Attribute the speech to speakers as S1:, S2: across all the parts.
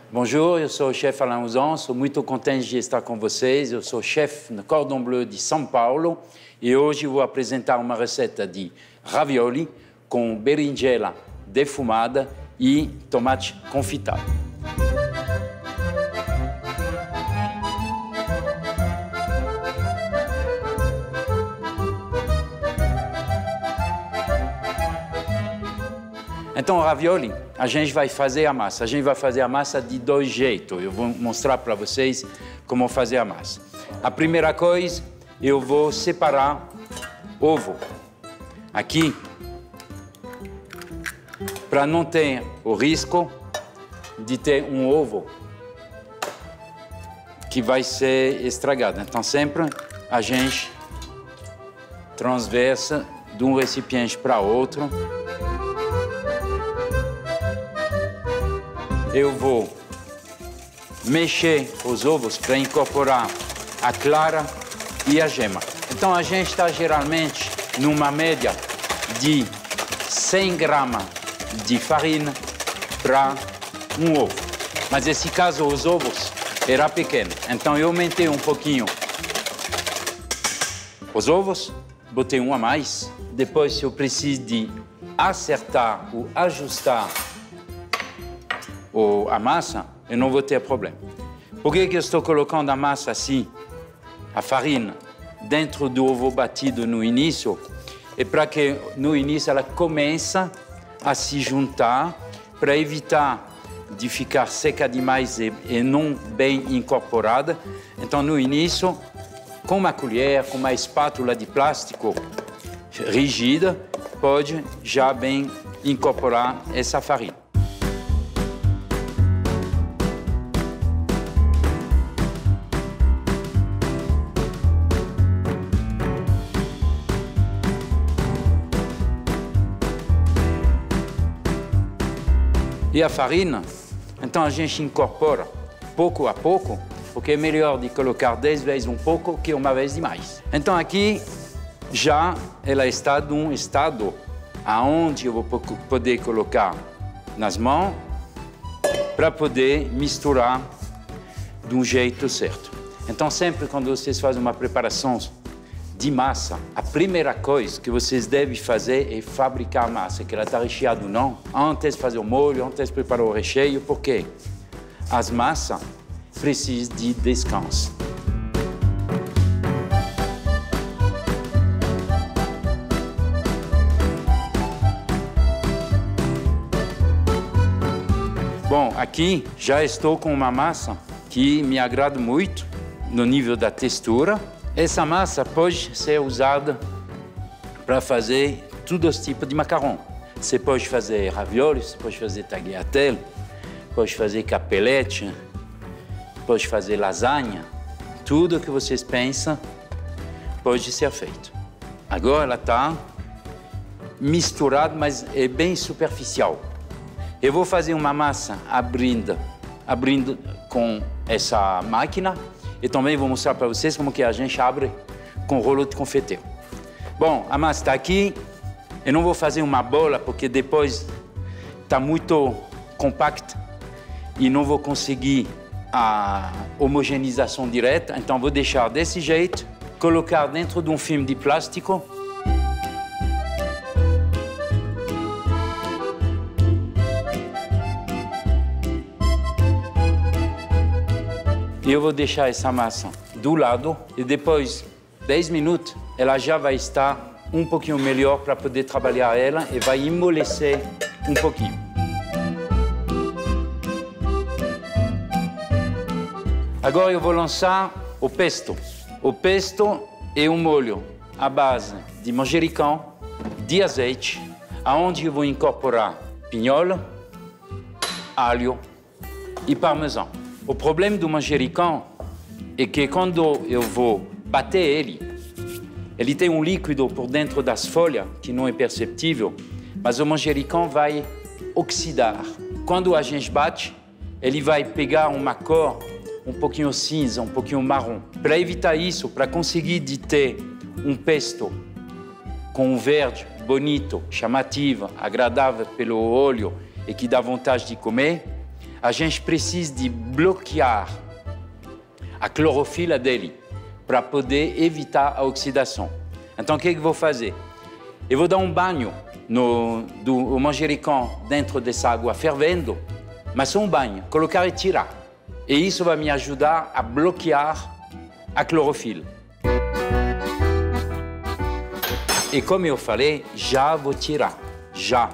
S1: Bonjour, eu sou o chefe Alain Ouzan, sou muito contente de estar com vocês. Eu sou chefe no Cordon Bleu de São Paulo e hoje vou apresentar uma receita de ravioli com berinjela defumada e tomate confitado. Então, ravioli, a gente vai fazer a massa. A gente vai fazer a massa de dois jeitos. Eu vou mostrar para vocês como fazer a massa. A primeira coisa, eu vou separar ovo aqui, para não ter o risco de ter um ovo que vai ser estragado. Então, sempre a gente transversa de um recipiente para outro. Eu vou mexer os ovos para incorporar a clara e a gema. Então, a gente está geralmente numa média de 100 gramas de farinha para um ovo. Mas, nesse caso, os ovos eram pequenos. Então, eu aumentei um pouquinho os ovos, botei um a mais. Depois, se eu preciso de acertar ou ajustar a massa, eu não vou ter problema. Por que eu estou colocando a massa assim, a farinha, dentro do ovo batido no início? É para que no início ela comece a se juntar, para evitar de ficar seca demais e não bem incorporada. Então, no início, com uma colher, com uma espátula de plástico rígida, pode já bem incorporar essa farinha. E a farinha, então a gente incorpora pouco a pouco, porque é melhor de colocar 10 vezes um pouco que uma vez demais. Então aqui já ela está num estado aonde eu vou poder colocar nas mãos para poder misturar de um jeito certo. Então sempre quando vocês fazem uma preparação de massa, a primeira coisa que vocês devem fazer é fabricar a massa, que ela está recheada ou não, antes de fazer o molho, antes de preparar o recheio, porque as massas precisam de descanso. Bom, aqui já estou com uma massa que me agrada muito no nível da textura. Essa massa pode ser usada para fazer todos os tipos de macarrão. Você pode fazer ravioli, você pode fazer tagliatelle, pode fazer capelete, pode fazer lasanha. Tudo que vocês pensam pode ser feito. Agora ela está misturada, mas é bem superficial. Eu vou fazer uma massa abrindo com essa máquina. E também vou mostrar para vocês como que a gente abre com rolo de confeiteiro. Bom, a massa está aqui. Eu não vou fazer uma bola, porque depois está muito compacta e não vou conseguir a homogeneização direta. Então, vou deixar desse jeito, colocar dentro de um filme de plástico. E eu vou deixar essa massa do lado e depois, 10 minutos, ela já vai estar um pouquinho melhor para poder trabalhar ela e vai amolecer um pouquinho. Agora eu vou lançar o pesto. O pesto é um molho à base de manjericão, de azeite, aonde eu vou incorporar pinhole, alho e parmesão. O problema do manjericão é que quando eu vou bater ele tem um líquido por dentro das folhas que não é perceptível, mas o manjericão vai oxidar. Quando a gente bate, ele vai pegar uma cor um pouquinho cinza, um pouquinho marrom. Para evitar isso, para conseguir de ter um pesto com um verde bonito, chamativo, agradável pelo olho e que dá vontade de comer, a gente precisa de bloquear a clorofila dele para poder evitar a oxidação. Então, o que eu vou fazer? Eu vou dar um banho do manjericão dentro dessa água fervendo, mas só um banho, colocar e tirar. E isso vai me ajudar a bloquear a clorofila. E como eu falei, já vou tirar. Já.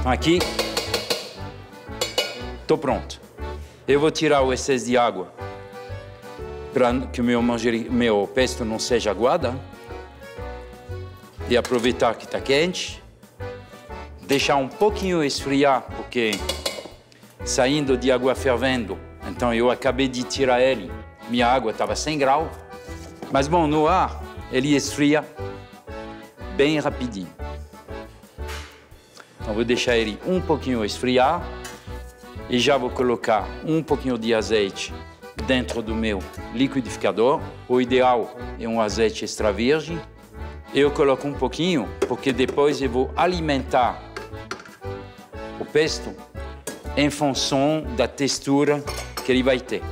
S1: Então aqui, estou pronto. Eu vou tirar o excesso de água para que o meu pesto não seja aguado. E aproveitar que está quente. Deixar um pouquinho esfriar, porque saindo de água fervendo, então eu acabei de tirar ele, minha água estava 100 graus, mas bom, no ar ele esfria bem rapidinho. Então vou deixar ele um pouquinho esfriar e já vou colocar um pouquinho de azeite dentro do meu liquidificador. O ideal é um azeite extra virgem. Eu coloco um pouquinho, porque depois eu vou alimentar o pesto em função da textura que ele vai ter.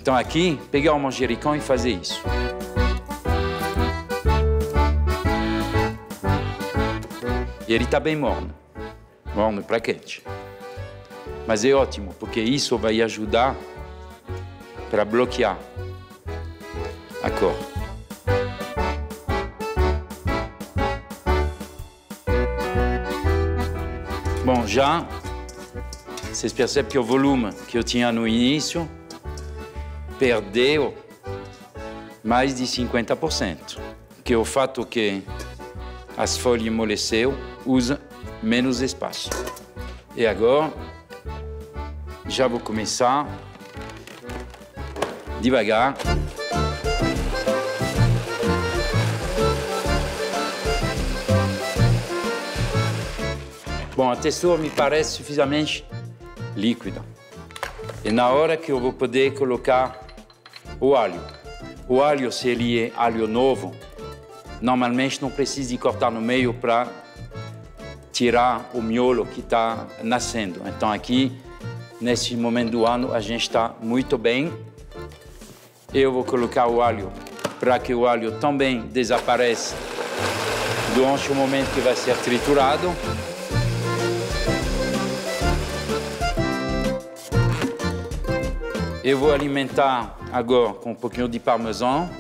S1: Então aqui, pegar o manjericão e fazer isso. E ele está bem morno para quente. Mas é ótimo, porque isso vai ajudar para bloquear a cor. Bom, já vocês percebem que o volume que eu tinha no início perdeu mais de 50%. Que o fato que as folhas amoleceu usa menos espaço. E agora já vou começar devagar. Bom, a textura me parece suficientemente líquida. E na hora que eu vou poder colocar o alho. O alho, se ele é alho novo, normalmente não precisa de cortar no meio para tirar o miolo que está nascendo. Então aqui, nesse momento do ano, a gente está muito bem. Eu vou colocar o alho para que o alho também desapareça durante o momento que vai ser triturado. Eu vou alimentar agora com um pouquinho de parmesão.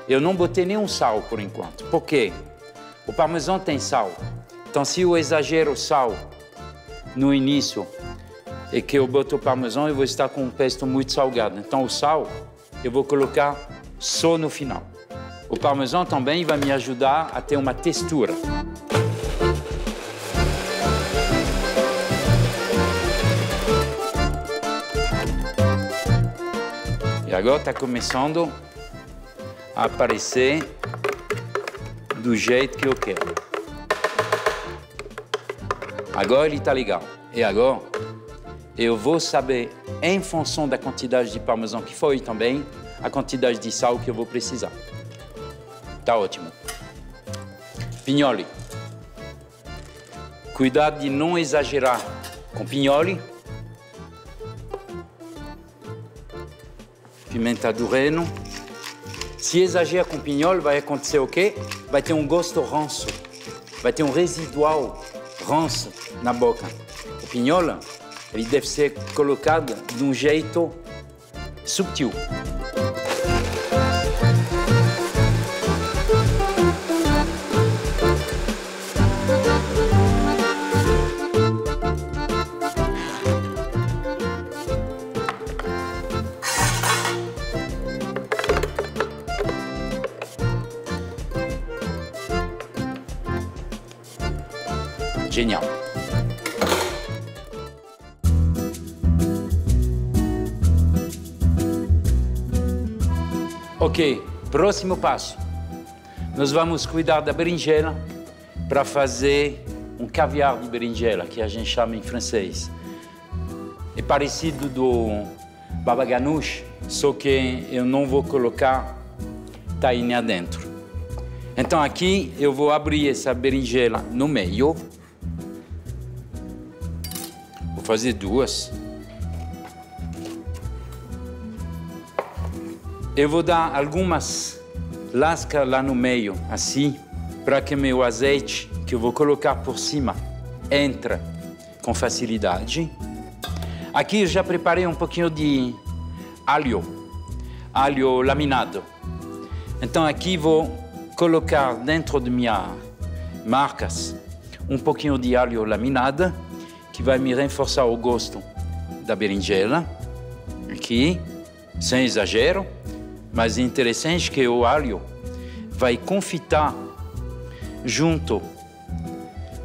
S1: Eu não botei nenhum sal por enquanto. Por quê? O parmesão tem sal. Então, se eu exagero o sal no início e que eu boto o parmesão, eu vou estar com um pesto muito salgado. Então, o sal eu vou colocar só no final. O parmesão também vai me ajudar a ter uma textura. E agora está começando a aparecer do jeito que eu quero. Agora ele está legal. E agora eu vou saber, em função da quantidade de parmesão que foi também, a quantidade de sal que eu vou precisar. Tá ótimo. Pinholi. Cuidado de não exagerar com pinholi. Pimenta do reino. Se exagera com pinhol, vai acontecer o quê? Vai ter um gosto ranço. Vai ter um residual ranço na boca. O pinhol, ele deve ser colocado de um jeito subtil. Genial. Ok, próximo passo. Nós vamos cuidar da berinjela para fazer um caviar de berinjela, que a gente chama em francês. É parecido baba ganoush, só que eu não vou colocar tahine dentro. Então aqui eu vou abrir essa berinjela no meio. Vou fazer duas. Eu vou dar algumas lascas lá no meio, assim, para que meu azeite, que eu vou colocar por cima, entre com facilidade. Aqui eu já preparei um pouquinho de alho laminado. Então aqui vou colocar dentro de minhas marcas um pouquinho de alho laminado, que vai me reforçar o gosto da berinjela. Aqui, sem exagero, mas é interessante que o alho vai confitar junto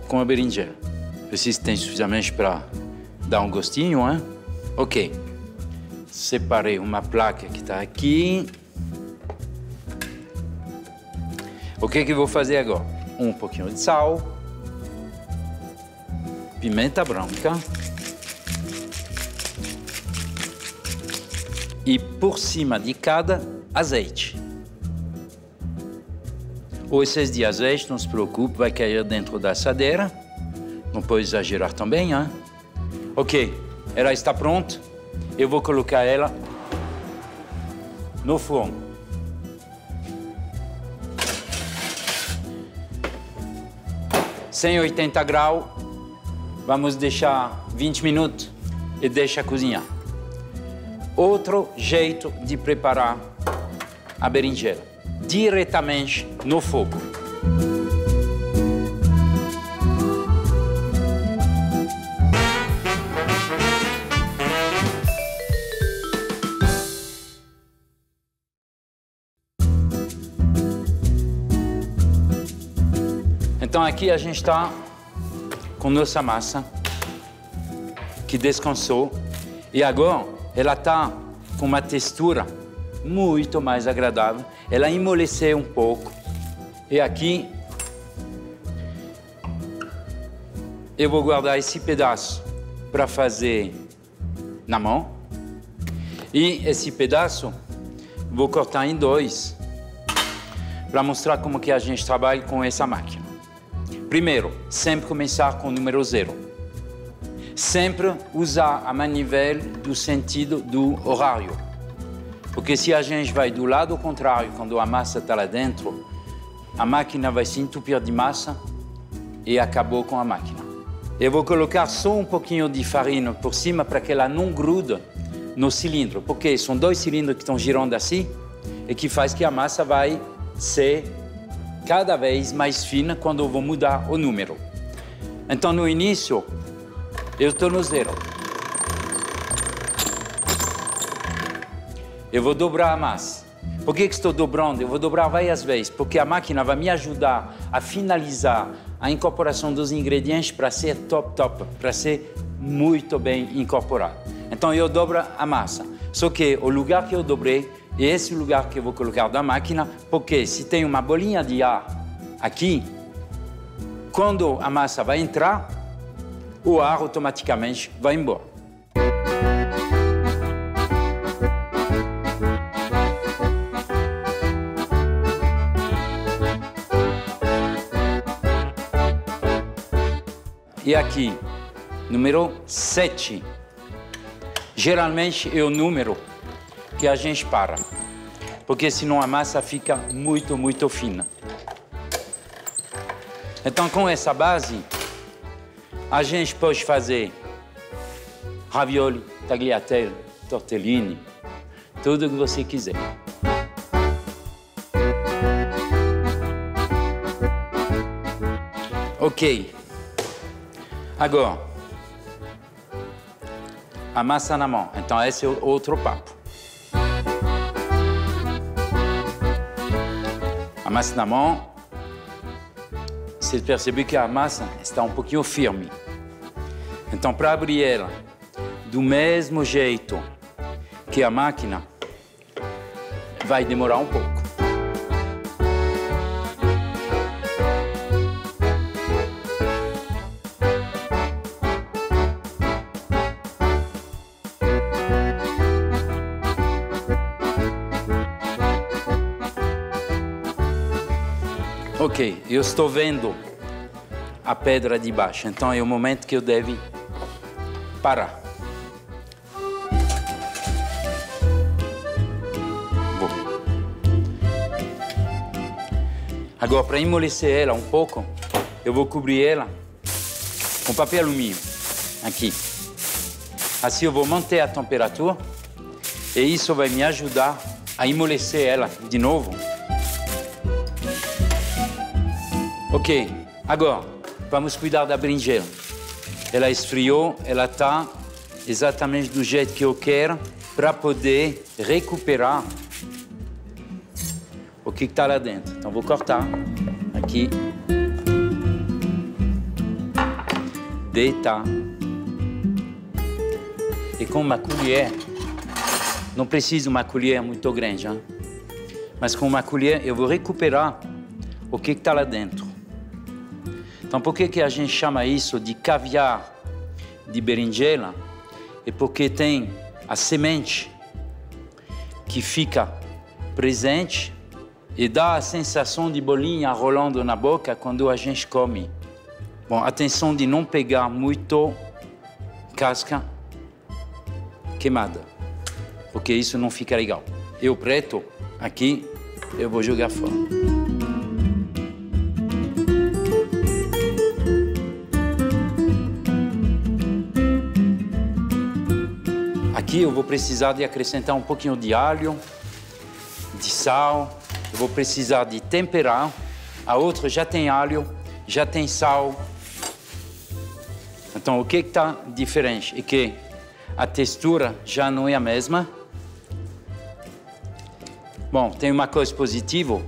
S1: com a berinjela. Vocês têm suficientemente para dar um gostinho, hein? Ok. Separei uma placa que está aqui. O que eu vou fazer agora? Um pouquinho de sal, pimenta branca e por cima de cada azeite. O excesso de azeite, não se preocupe, vai cair dentro da assadeira. Não pode exagerar também, hein? Ok, ela está pronta. Eu vou colocar ela no forno. Em 180 graus, vamos deixar 20 minutos e deixa cozinhar. Outro jeito de preparar a berinjela, diretamente no fogo. Então aqui a gente está com nossa massa que descansou e agora ela está com uma textura muito mais agradável. Ela amoleceu um pouco e aqui eu vou guardar esse pedaço para fazer na mão e esse pedaço vou cortar em dois para mostrar como que a gente trabalha com essa máquina. Primeiro, sempre começar com o número 0. Sempre usar a manivela do sentido do horário. Porque se a gente vai do lado contrário, quando a massa está lá dentro, a máquina vai se entupir de massa e acabou com a máquina. Eu vou colocar só um pouquinho de farinha por cima para que ela não grude no cilindro. Porque são dois cilindros que estão girando assim e que faz que a massa vai ser cada vez mais fina quando eu vou mudar o número. Então, no início, eu estou no 0. Eu vou dobrar a massa. Por que estou dobrando? Eu vou dobrar várias vezes, porque a máquina vai me ajudar a finalizar a incorporação dos ingredientes para ser top, para ser muito bem incorporado. Então, eu dobro a massa. Só que o lugar que eu dobrei, é esse lugar que eu vou colocar da máquina, porque se tem uma bolinha de ar aqui, quando a massa vai entrar, o ar automaticamente vai embora. E aqui, número 7. Geralmente é o número que a gente para, porque senão a massa fica muito fina. Então, com essa base, a gente pode fazer ravioli, tagliatelle, tortellini, tudo que você quiser. Ok. Agora, a massa na mão. Então, esse é o outro papo. A massa na mão, você percebe que a massa está um pouquinho firme. Então, para abrir ela do mesmo jeito que a máquina, vai demorar um pouco. Ok, eu estou vendo a pedra de baixo, então é o momento que eu devo parar. Vou. Agora, para amolecer ela um pouco, eu vou cobrir ela com papel alumínio, aqui. Assim eu vou manter a temperatura e isso vai me ajudar a amolecer ela de novo. Ok, agora vamos cuidar da berinjela. Ela esfriou, ela está exatamente do jeito que eu quero para poder recuperar o que está lá dentro. Então vou cortar aqui. Deitar. E com uma colher, não preciso uma colher muito grande, hein? Mas com uma colher eu vou recuperar o que está lá dentro. Então, por que a gente chama isso de caviar de berinjela? É porque tem a semente que fica presente e dá a sensação de bolinha rolando na boca quando a gente come. Bom, atenção de não pegar muito casca queimada, porque isso não fica legal. E o preto, aqui, eu vou jogar fora. Aqui eu vou precisar de acrescentar um pouquinho de alho, de sal, eu vou precisar de temperar. A outra já tem alho, já tem sal. Então, o que está diferente é que a textura já não é a mesma. Bom, tem uma coisa positiva,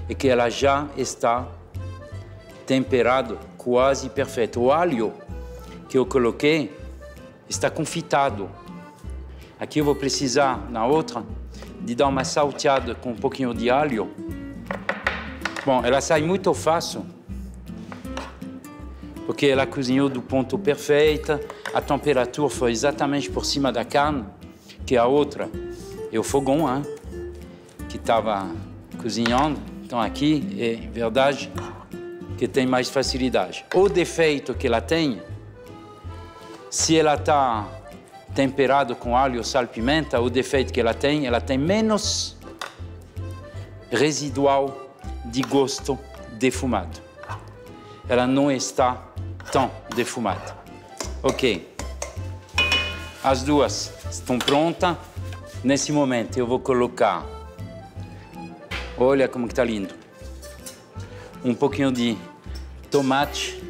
S1: é que ela já está temperada quase perfeito. O alho que eu coloquei está confitado. Aqui eu vou precisar, na outra, de dar uma salteada com um pouquinho de alho. Bom, ela sai muito fácil, porque ela cozinhou do ponto perfeito, a temperatura foi exatamente por cima da carne, que a outra é o fogão, hein, que estava cozinhando. Então aqui é verdade que tem mais facilidade. O defeito que ela tem, se ela está temperada com alho, sal, pimenta, o defeito que ela tem menos residual de gosto defumado. Ela não está tão defumada. Ok. As duas estão prontas. Nesse momento eu vou colocar, olha como que está lindo, um pouquinho de tomate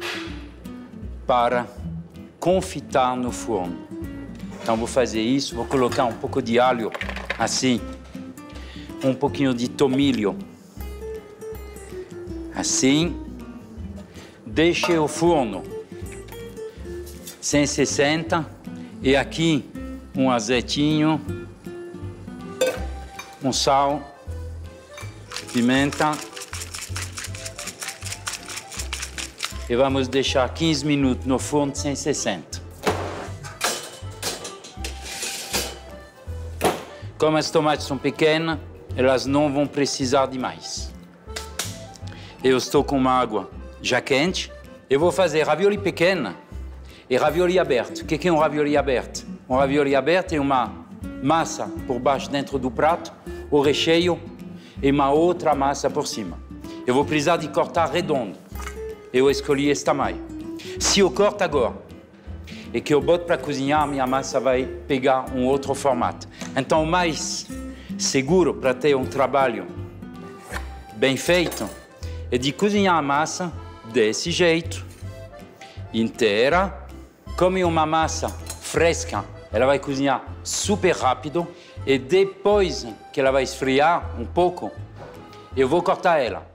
S1: para confitar no forno. Então vou fazer isso, vou colocar um pouco de alho, assim, um pouquinho de tomilho, assim. Deixe o forno 160 e aqui um azeitinho, um sal, pimenta. E vamos deixar 15 minutos no forno 160. Como as tomates são pequenas, elas não vão precisar de mais. Eu estou com uma água já quente. Eu vou fazer ravioli pequena e ravioli aberto. O que é um ravioli aberto? Um ravioli aberto é uma massa por baixo dentro do prato, o recheio e uma outra massa por cima. Eu vou precisar de cortar redondo. Eu escolhi esse tamanho. Se eu corto agora e que eu boto para cozinhar, minha massa vai pegar um outro formato. Então, o mais seguro para ter um trabalho bem feito é de cozinhar a massa desse jeito, inteira. Como é uma massa fresca, ela vai cozinhar super rápido e depois que ela vai esfriar um pouco, eu vou cortar ela.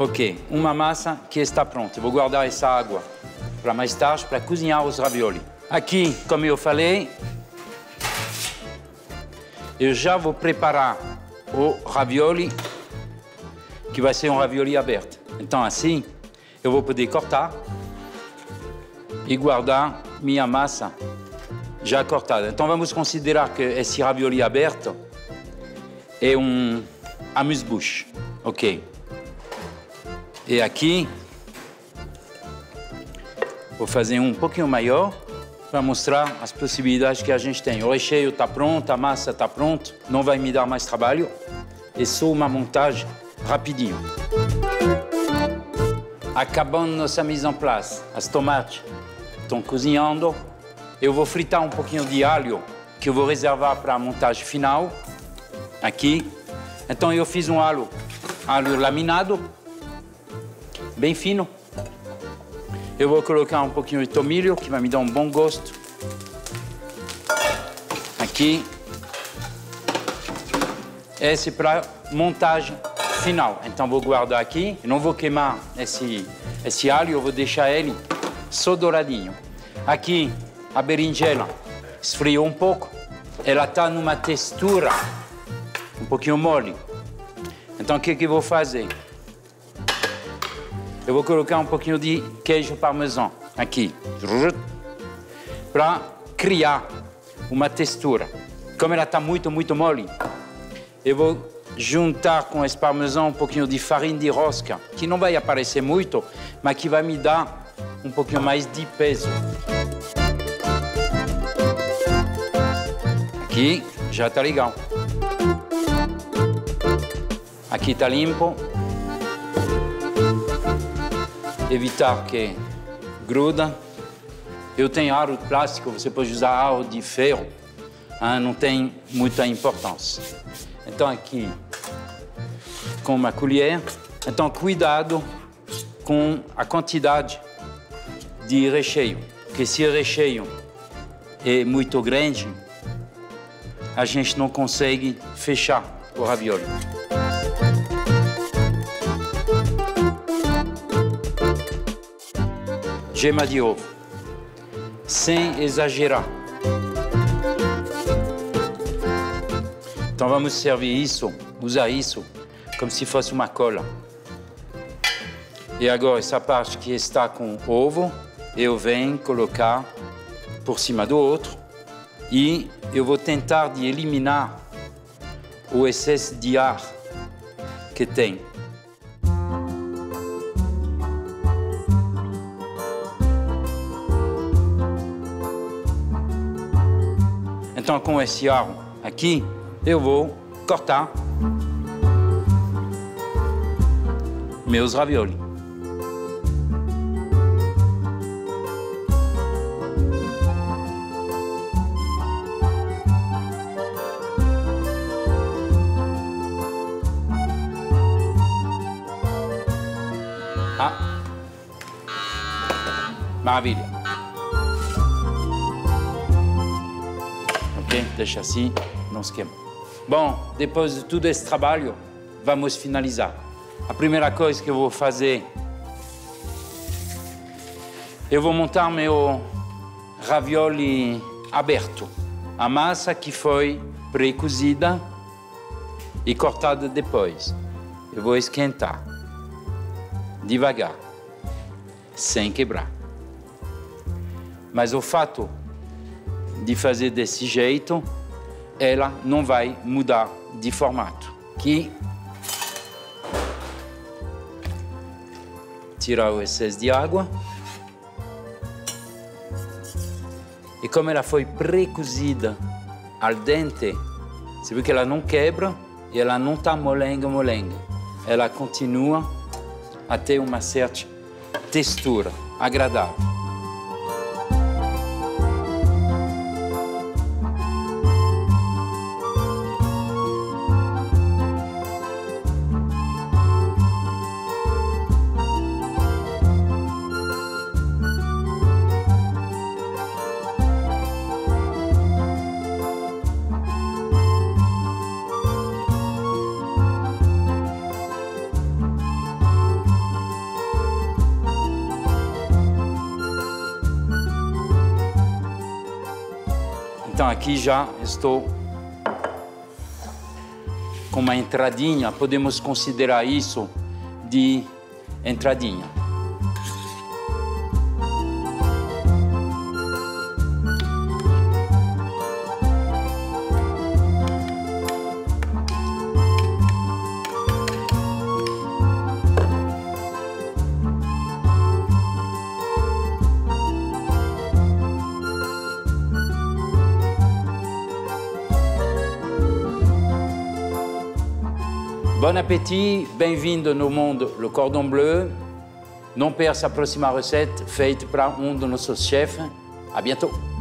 S1: Ok, uma massa que está pronta. Eu vou guardar essa água para mais tarde, para cozinhar os ravioli. Aqui, como eu falei, eu já vou preparar o ravioli, que vai ser um ravioli aberto. Então, assim, eu vou poder cortar e guardar minha massa já cortada. Então vamos considerar que esse ravioli aberto é um amuse-bouche, ok? E aqui vou fazer um pouquinho maior para mostrar as possibilidades que a gente tem. O recheio está pronto, a massa está pronta, não vai me dar mais trabalho. É só uma montagem rapidinho. Acabando nossa mise en place, as tomates estão cozinhando. Eu vou fritar um pouquinho de alho que eu vou reservar para a montagem final. Aqui. Então eu fiz um alho laminado, bem fino. Eu vou colocar um pouquinho de tomilho, que vai me dar um bom gosto. Aqui. Esse para montagem final. Então vou guardar aqui. Eu não vou queimar esse alho, eu vou deixar ele só douradinho. Aqui a berinjela esfriou um pouco. Ela está numa textura um pouquinho mole. Então o que eu vou fazer? Eu vou colocar um pouquinho de queijo parmesão aqui, para criar uma textura. Como ela está muito mole, eu vou juntar com esse parmesão um pouquinho de farinha de rosca, que não vai aparecer muito, mas que vai me dar um pouquinho mais de peso. Aqui já está legal. Aqui está limpo. Evitar que gruda. Eu tenho aro de plástico, você pode usar aro de ferro, não tem muita importância. Então aqui, com uma colher, então cuidado com a quantidade de recheio, porque se o recheio é muito grande, a gente não consegue fechar o ravioli. Gema de ovo, sem exagerar. Então vamos servir isso, usar isso como se fosse uma cola. E agora essa parte que está com ovo, eu venho colocar por cima do outro e eu vou tentar de eliminar o excesso de ar que tem. Então, com esse aro aqui, eu vou cortar meus ravioli. Maravilha. Ok? Deixa assim, não se queima. Bom, depois de todo esse trabalho, vamos finalizar. A primeira coisa que eu vou fazer, eu vou montar meu ravioli aberto. A massa que foi pré-cozida e cortada depois. Eu vou esquentar, devagar, sem quebrar. Mas o fato de fazer desse jeito, ela não vai mudar de formato. Aqui, tirar o excesso de água. E como ela foi pré-cozida al dente, você vê que ela não quebra e ela não está molenga. Ela continua a ter uma certa textura agradável. Então aqui já estou com uma entradinha, podemos considerar isso de entradinha. Bon appétit, bem-vindo no mundo Le Cordon Bleu. Não perca a próxima receita feita para um dos nossos chefes. À bientôt!